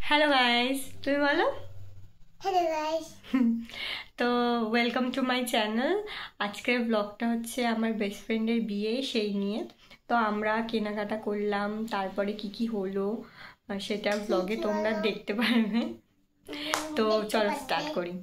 Hello guys, তুমি বলো। Hello guys. তো ওয়েলকাম টু মাই চ্যানেল। আজকের ব্লগটা হচ্ছে আমার বেস্ট ফ্রেন্ডের বিয়ে, সেই নিয়ে। তো আমরা কেনাকাটা করলাম, তারপরে কি কি হলো সেটা ব্লগে তোমরা দেখতে পারবে। তো চলো স্টার্ট করি।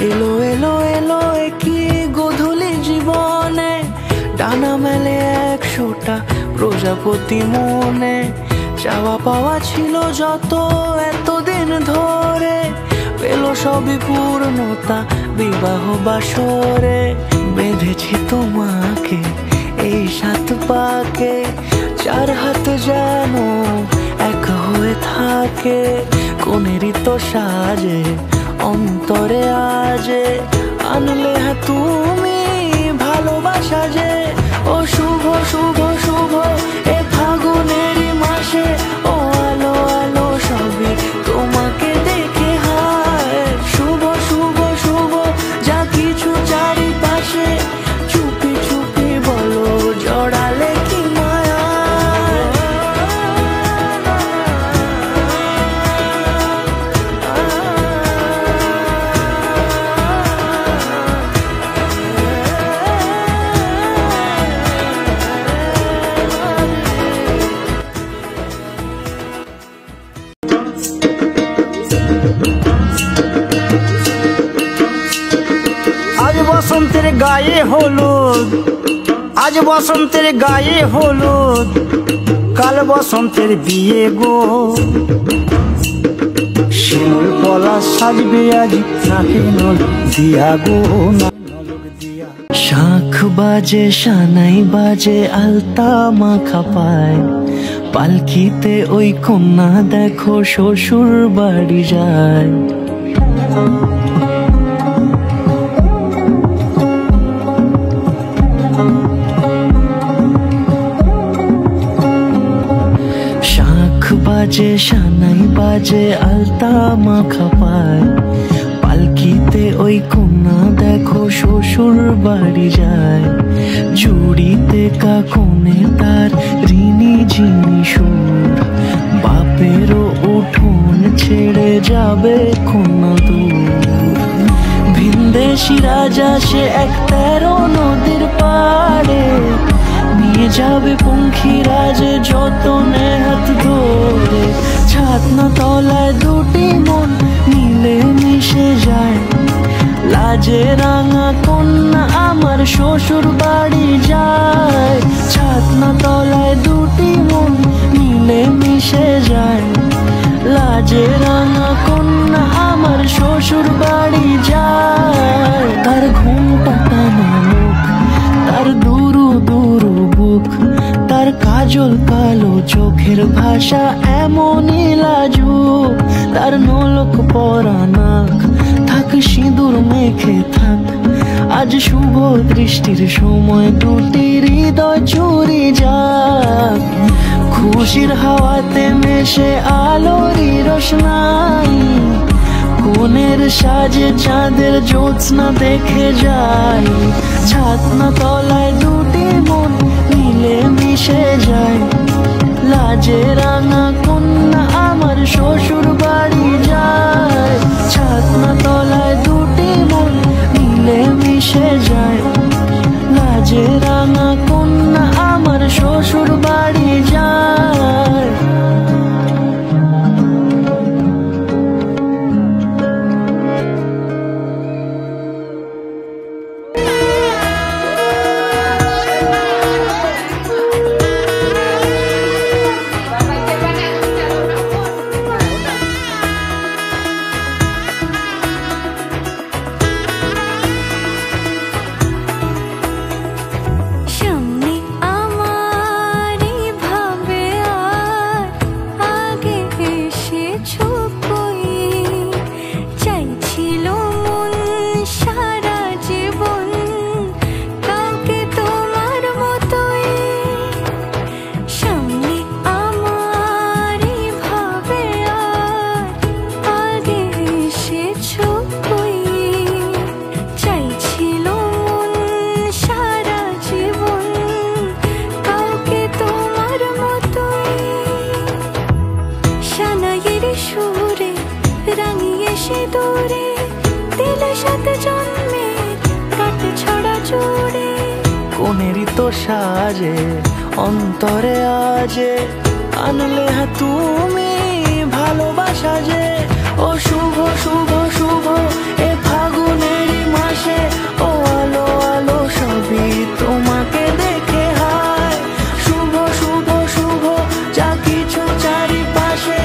এলো এলো এলো কি গোধূলি জীবনে, ডানা মেলে 100টা প্রজাপতি মনে। চাওয়া পাওয়া ছিল যত এতদিন ধরে, পেল সবই পূর্ণতা বিবাহ বাসরে। বেঁধেছি তোমাকে এই 7 পাকে, 4 হাত যেন এক হয়ে থাকে। কোনেরই তো সাজে অন্তরে আজে, আনলে তুমি ভালোবাসা যে। ও শুভ শুভ শুভ এ ফাগুনেরই মাসে, ও আলো আলো সবই তোমাকে দেখে হায়। শুভ শুভ শুভ যা কিছু চারিপাশে, চুপি চুপি বলো জড়ালে কি মায়া। আজ বসন্তের গায়ে হলুদ, আজ বসন্তের গায়ে হলুদ, কাল বসন্তের বিয়ে গো। শিমুল পলা সাজবে আজ নাকে নলক দিয়া গো, নলক দিয়া। শাঁখ বাজে সানাই বাজে আলতা মাখা পায়, পালকিতে ওই কন্যা দেখো শ্বশুর বাড়ি যায়। শাঁখ বাজে সানাই বাজে আলতা মাখা পায়, পালকিতে ওই কন্যা দেখো শ্বশুর বাড়ি যায়। জুড়িতে কাকনে তার ঋণী ঝিনি সুর, বাপেরও উঠোন ছেড়ে যাবে কন্যা দূর। ভিনদেশি রাজা সে 13 নদীর পাড়ে, নিয়ে যাবে পঙ্খিরাজ যতনে হাত ধরে। ছাতনা তলায় দুটি মন মিলে মিশে যায়, লাজে রাঙা কন্যা আমার শ্বশুর বাড়ি যায়। ছাতনা তলায় দুটি মন মিলে মিশে যায়, লাজে রাঙা কন্যা আমার শ্বশুর বাড়ি যায়। তার ঘুমটা টানা মুখ, তার দুরু দুরু বুক, তার কাজল কালো চোখের ভাষা এমনই লাজুক। তার নলক পরা নাক, থাক সিঁদুর মেখে থাক। আজ শুভ দৃষ্টির সময় দুটি হৃদয় চুরি যাক। খুশির হাওয়াতে মেশে আলোরই রোশনাই, কোণের সাজে চাঁদের জ্যোৎস্না দেখে যাই। ছাতনা তলায় দুটি মন মিলে মিশে যায়, লাজে রাঙা কন্যা আমার শ্বশুর বাড়ি যায়। ছাতনা তলায় দুটি মন মিলে মিশে যায়, লাজে রাঙা কন্যা আমার শ্বশুর বাড়ি যায়। এত সাজে অন্তরে আজে আনলে হ্যাঁ তুমি ভালোবাসা যে। ও শুভ শুভ শুভ এ ফাগুনেরই মাসে, ও আলো আলো সবই তোমাকে দেখে হায়। শুভ শুভ শুভ যা কিছু চারিপাশে,